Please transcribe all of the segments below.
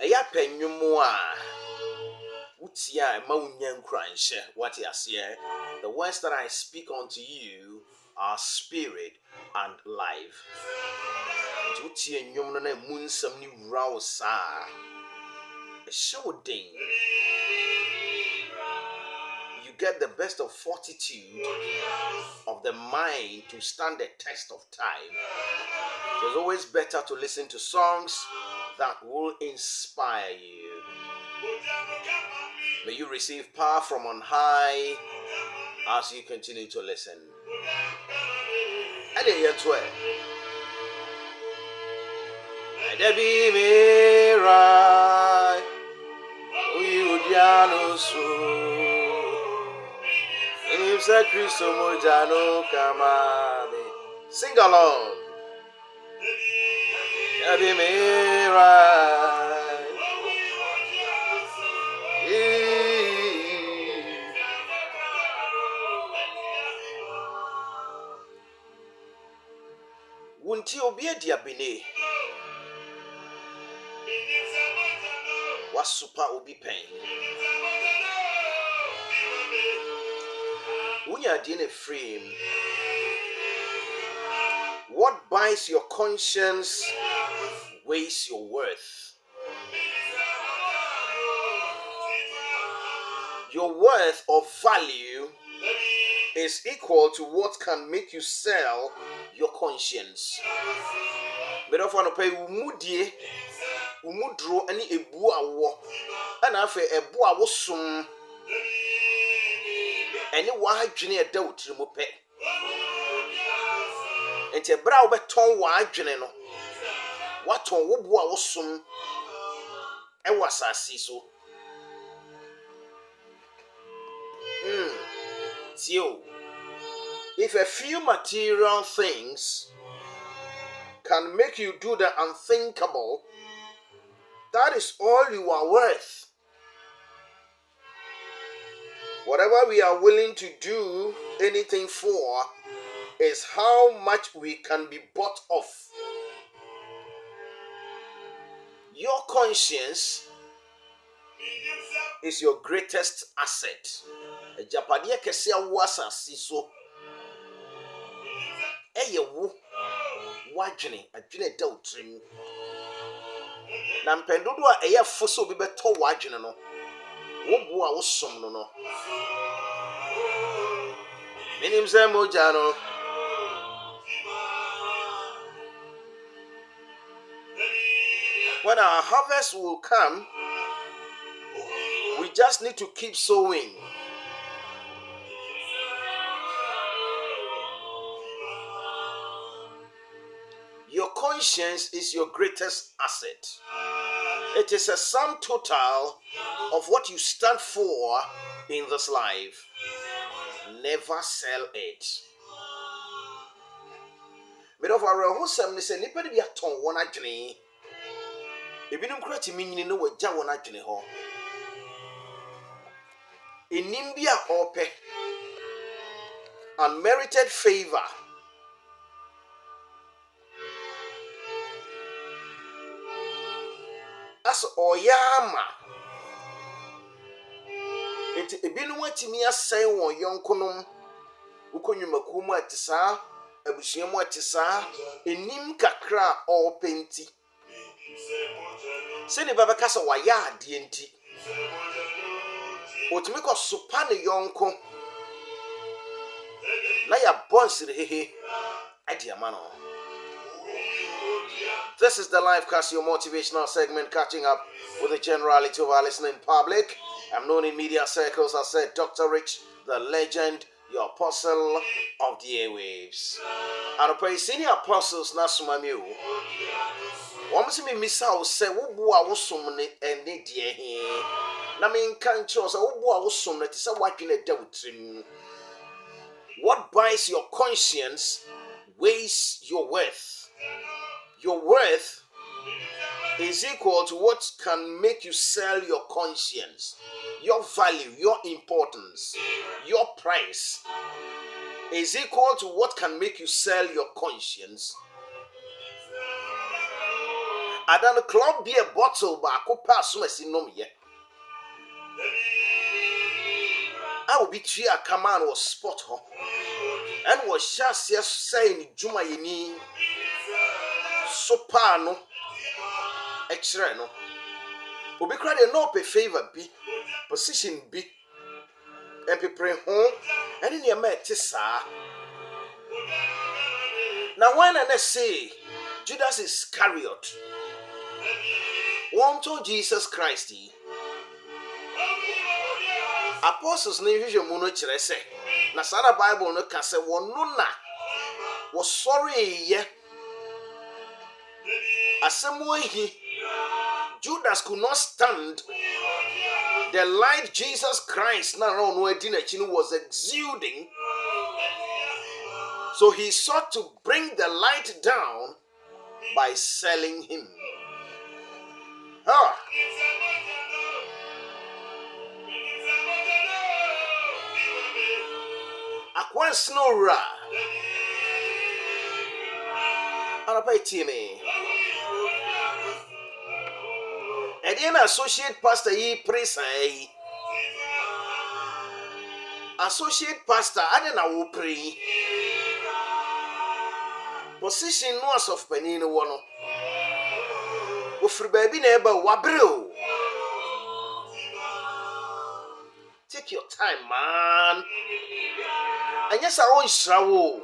Eya penyumu a utia ma unya nkranhye. What here? The words that I speak unto you are spirit and life. Utia nyum no na mu nsam ni wura wo saa. Ehye ding. You get the best of fortitude of the mind to stand the test of time. It's always better to listen to songs that will inspire you. May you receive power from on high as you continue to listen. Debi mira uyudiano su Imsa Kristo mojano kamame. Sing along. Debi mira Wunti obi adiabene wasupa obi pen Unya dine frame. What binds your conscience weighs your worth. Your worth or value is equal to what can make you sell your conscience. But if you pay umudie, umudro ani ebu awo, ana afe ebu awo sum, eni wadwene eda wotiri mu pe. Enti ebra wo beton wadwene no, waton wo bu awo sum, e wasasi so. If a few material things can make you do the unthinkable, that is all you are worth. Whatever we are willing to do anything for is how much we can be bought off. Your conscience is your greatest asset. Ejapade kese awasasi so eyewu wadwene adwene da otrim na mpendodo a eye foso bi beto wadwene no wo bu a wo som no minim se moja no when our harvest will come, we just need to keep sowing. Your conscience is your greatest asset. It is a sum total of what you stand for in this life. Never sell it. But of our whole family say, "Nipa bi aton won adwene." Ebinum kura ti minyini no wagya won adwene ho. Enim bi a ope. Unmerited favor. As oyama. Enti ebinum atimi asɛn won yonkonom. Ukonyumaku mu atisa, abusua mu atisa, enim kakra openti. Seni baba kasa wa ya ade enti. Otimi ko sopa ne yonko. Na ya bonsire hehe. Ade amano. This is the Life Cast, your motivational segment, catching up with the generality of our listening public. I'm known in media circles as said Dr. Rich, the legend, your apostle of the airwaves. And I senior apostles Nasumamiu. Wamsi me misa wo se wo bu a wo som ne ene de he. Na me nkan cho se wo bu a wo som ne te se wadwene da wotrim. What buys your conscience weighs your worth. Your worth is equal to what can make you sell your conscience. Your value, your importance, your price is equal to what can make you sell your conscience. Adan club beer bottle baako pa so asi nom ye. I will be tua command was spot ho. And was just yes saying Juma yini so pa no extra no. Obi kra de no pe favor bi position bi and prepare home and in your met sa. Now when I say Judas Iscariot one to Jesus Christ apostles na hwehwe mu no kire se na sana Bible no ka se wono na wo sorry ye asemo hi Judas could not stand the light Jesus Christ now was exuding, so he sought to bring the light down by selling him. Akwan snowra anapay me. And then associate pastor ye praise associate pastor adena wo pray position no as of penino wono wo free baby na eba wabreo. Take your time, man. And yes, I won't shrawo.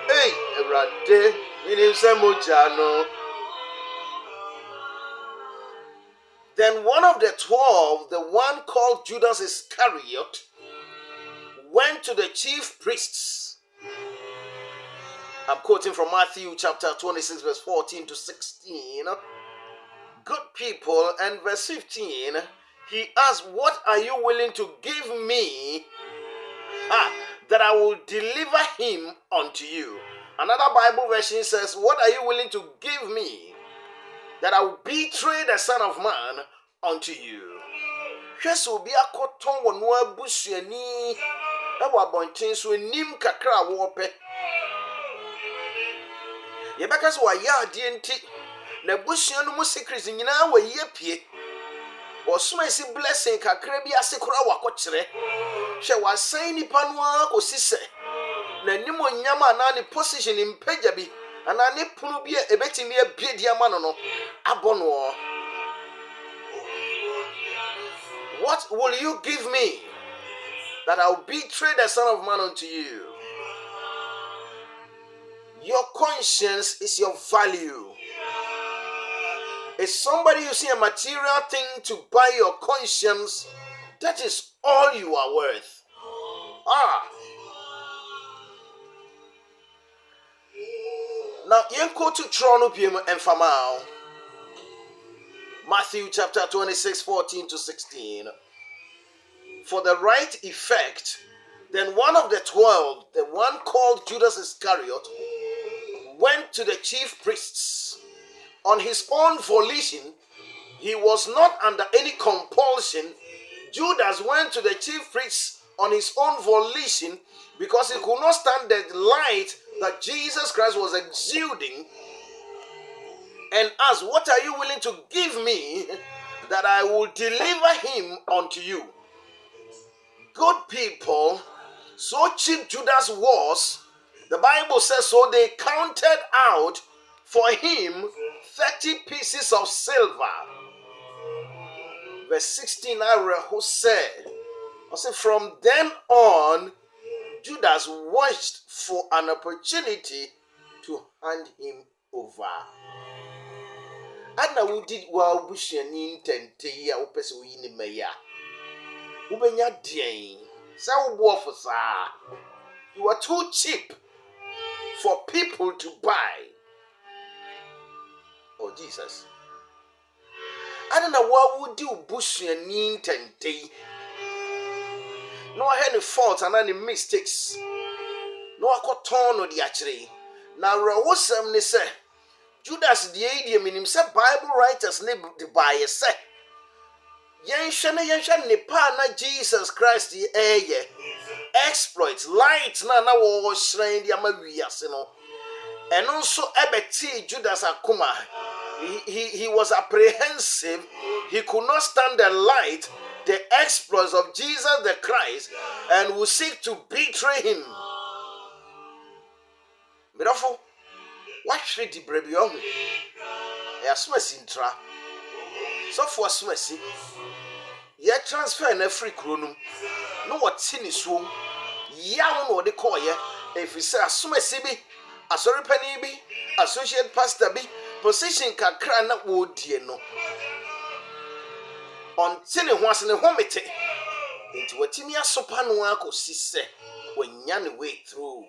Hey, Erade, in himself, Then one of the 12, the one called Judas Iscariot, went to the chief priests. I'm quoting from Matthew chapter 26, verse 14 to 16. Good people, and verse 15, he asked, "What are you willing to give me that I will deliver him unto you?" Another Bible version says, "What are you willing to give me that I will betray the Son of Man unto you?" Hweso bi akoton wo no abusuani e wo abonten so nim kakra wo pe. Ye beka so wa ya ade enti na busuanu mu secrets nyina wa yepie. Osuma isi blessing kakra bi ase kora wakokyere. Hwe wasan nipa no akosise. Na nimo nyama na ne position impagya bi ana ne punu bi ebetimi abie ama no abono. What will you give me that I will betray the Son of Man unto you? Your conscience is your value. Is somebody using a material thing to buy your conscience? That is all you are worth. Now, yenko to Trono Pim and Famao. Matthew chapter 26, 14 to 16. For the right effect, then one of the 12, the one called Judas Iscariot, went to the chief priests. On his own volition, he was not under any compulsion. Judas went to the chief priests on his own volition because he could not stand the light that Jesus Christ was exuding, and asked, "What are you willing to give me that I will deliver him unto you?" Good people, so cheap Judas was, the Bible says, so they counted out for him 30 pieces of silver. Verse 16, who said, "From then on, Judas watched for an opportunity to hand him over." Adna wudi wa bushani ntente ya upese uyini meya. Ubenya dien. Sa ubo for sa. You are too cheap for people to buy. Oh Jesus. Adna wa wudi bushani ntente. No any faults and any mistakes. No akoton no di achire. Na rawosam ne se Judas the idiom in himself Bible writers ne the buy say. Yensha ne pa na Jesus Christ the exploits light na wo shrine the amawiase no. And also ebeti Judas akuma. He was apprehensive. He could not stand the light, the exploits of Jesus the Christ, and would seek to betray him. Mirafo, what should the baby on? A smasi intra. So for smasi, ye transfer na free kronum. No what sin is so. Ya no de call ye. If you say a smasi bi, a sorry penny bi, associate pastor bi, position kakra na wo die no. Until it was in a homete. Into what Timia Sopanuaco sisse when yan way through.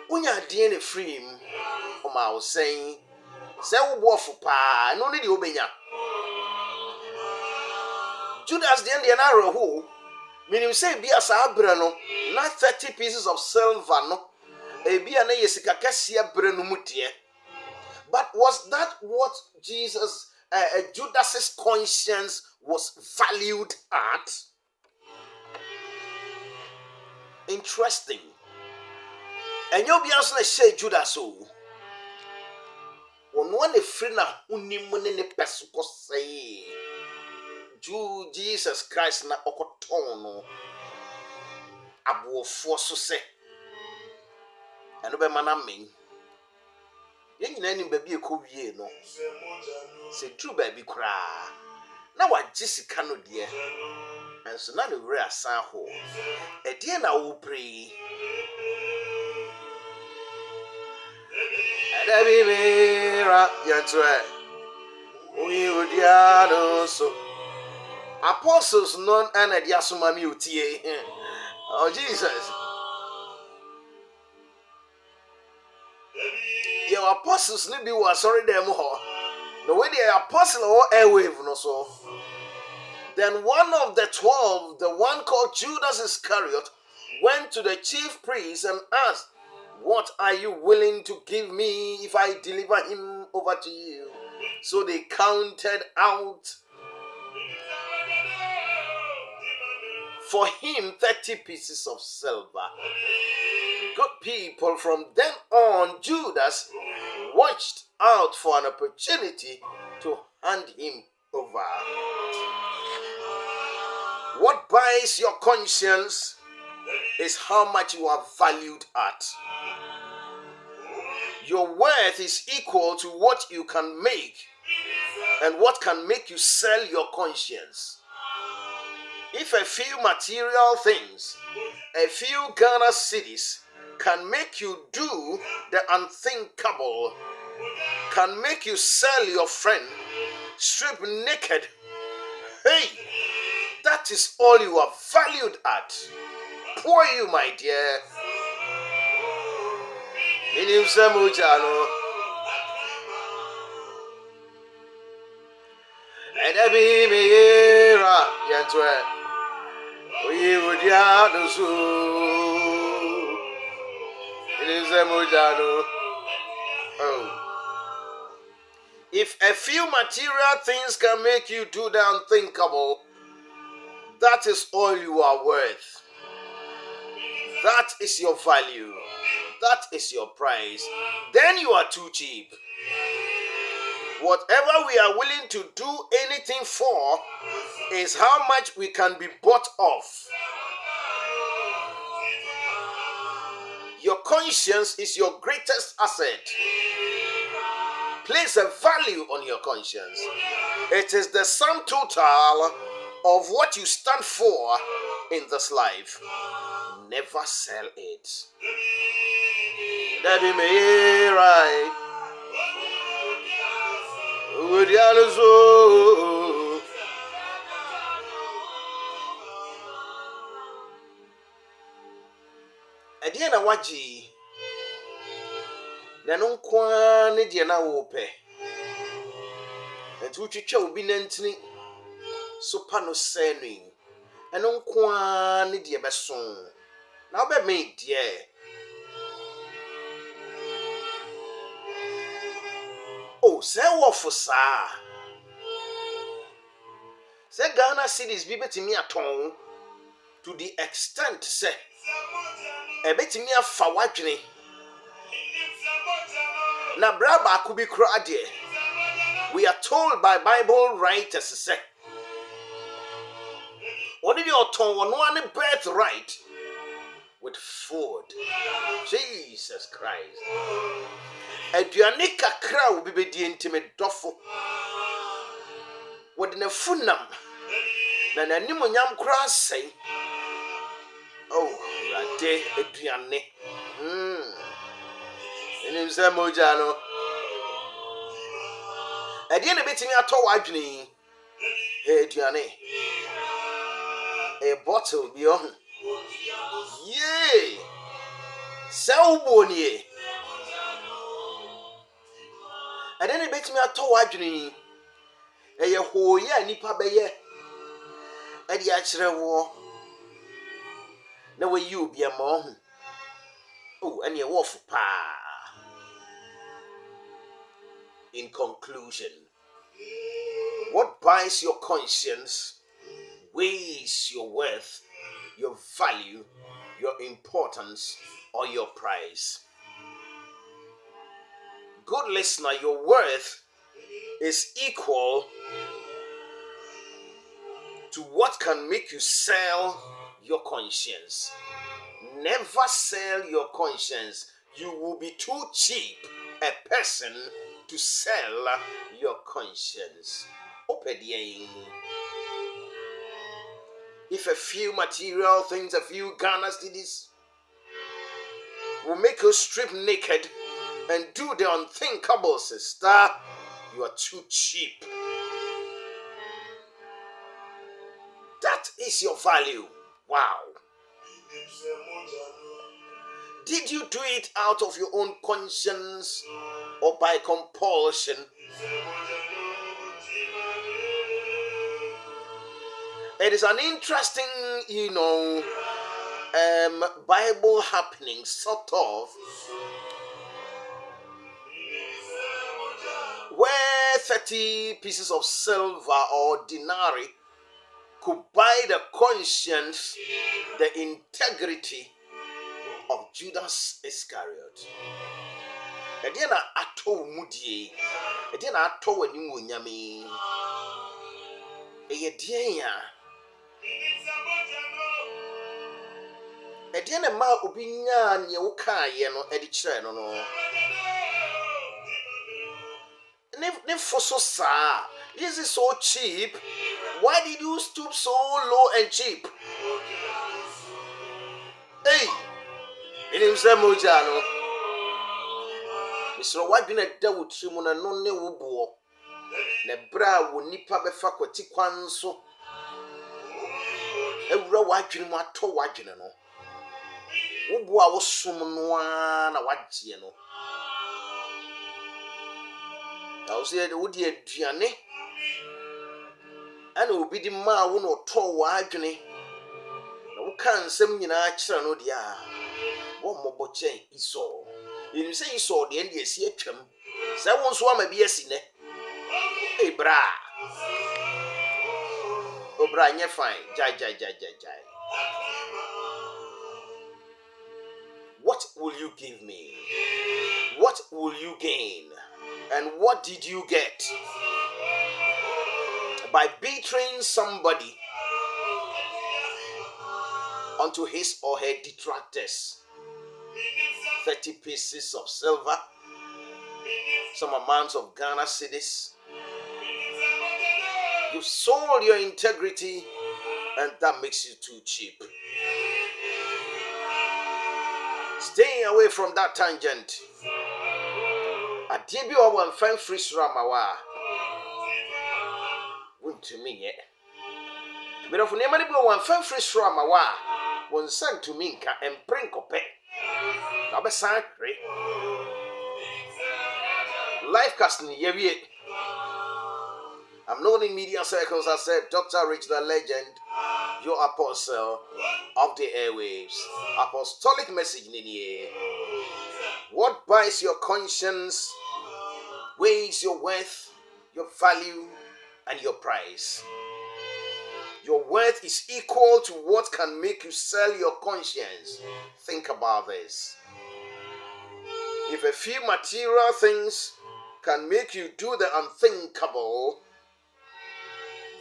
When you are DNA free, I was saying, Sell waffle pa, no need you obey. Judas the Indian arrow who, meaning say be a sabrano, not 30 pieces of silver, no, a be an Yesikasia brenumutie. But was that what Jesus? Judas's conscience was valued at? Interesting. And you'll be answering say Judas so. One a friend unimune pesuko say Jesus Christ na okotono abu force say. And no be manaming. Yen nyina nim baby ekowie no. Se true baby kra. Na wa jisika no de. Enso na the rare san ho. E de na wo pray. Edebi mira yantwe. Oyi odiado so. Apostles non and the asumami utie. Oh Jesus. Your apostles need be was sorry them ho. The way the apostle or airwave no so. Then one of the 12, the one called Judas Iscariot, went to the chief priest and asked, "What are you willing to give me if I deliver him over to you?" So they counted out for him 30 pieces of silver. Good people, from then on, Judas watched out for an opportunity to hand him over. What buys your conscience is how much you are valued at. Your worth is equal to what you can make and what can make you sell your conscience. If a few material things, a few Ghana cities can make you do the unthinkable, can make you sell your friend, strip naked, hey, that is all you are valued at. Poor you, my dear. If a few material things can make you do the unthinkable, that is all you are worth. That is your value. That is your price. Then you are too cheap. Whatever we are willing to do anything for is how much we can be bought off. Your conscience is your greatest asset. Place a value on your conscience. It is the sum total of what you stand for in this life. Never sell it. That be me right. Would you Adiana waji na no kwa ne de na wo pe entu twetwa obi nantini so pa no senu eno kwa ne de beson na obe me de oh se wo fo saa se Ghana cities bi betimi aton to the extent say ebetimi afa wadwene Na braba kubi krade. We are told by Bible writers say, what did your tongue one birthright with food? Jesus Christ. Aduane kakra wo bibedi ntime dofo. Wode na funam. Na nanim nyam kra sei. Oh, rade aduane. Enim se moja no. Ade na betimi ato wadwene. Aduane. A bottle bi on. Yay! Selbonie. And then it makes me a toe wadwene. A ho ya nipa beye. And the actual war. No way you be a mom. Oh, and your wolf pa. In conclusion, what buys your conscience weighs your worth, your value, your importance, or your price. Good listener, your worth is equal to what can make you sell your conscience. Never sell your conscience. You will be too cheap a person to sell your conscience. Obedient. If a few material things, a few Ghana cedis will make you strip naked and do the unthinkable, sister, you are too cheap. That is your value. Wow. Did you do it out of your own conscience or by compulsion? It is an interesting, Bible happening, sort of, where 30 pieces of silver or denarii could buy the conscience, the integrity of Judas Iscariot. Ediana ato mudie, ediana ato wanimu nyame. Eyedianya. Ediana ma obinya nye wokaye no edi kire no. Ne foso sa. This is so cheap. Why did you stoop so low and cheap? Hey, inim se moja no. Misro wadwena da wotrimu na no ne wobo. Na bra wo nipa befa kwati kwan so. Ewura wadwene mu ato wadwene no. Wobo a wo som no na wagye no. Na wo se wo di aduane. Ana obi di ma wo no to wadwene. Na wo kan nsem nyina kire no dia. Wo mmobɔ chen iso. Yin say iso de ndi esi atwam. Say wo nso ama bi asi ne. Hey bra. Obra nye fine. Jai. What will you give me? What will you gain? And what did you get? By betraying somebody unto his or her detractors. 30 pieces of silver, some amounts of Ghana cedis. You sold your integrity, and that makes you too cheap. Staying away from that tangent. Adibi wa wan fan free sramawa. To me yet. But if you never one fan free sramawa, one sent to Minka and Prinkope. Now, sacred life casting, yeah. I'm known in media circles as said Dr. Rich the Legend, your apostle of the airwaves, apostolic message in here. What buys your conscience, weighs your worth, your value, and your price. Your worth is equal to what can make you sell your conscience. Think about this. If a few material things can make you do the unthinkable,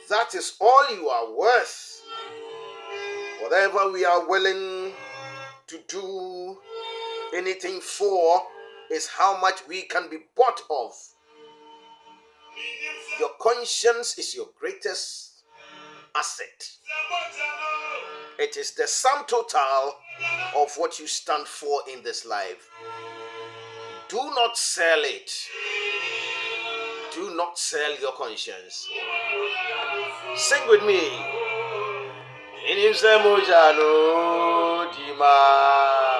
that is all you are worth. Whatever we are willing to do anything for is how much we can be bought of. Your conscience is your greatest asset. It is the sum total of what you stand for in this life. Do not sell it. Do not sell your conscience. Sing with me. Inimse mojano dima.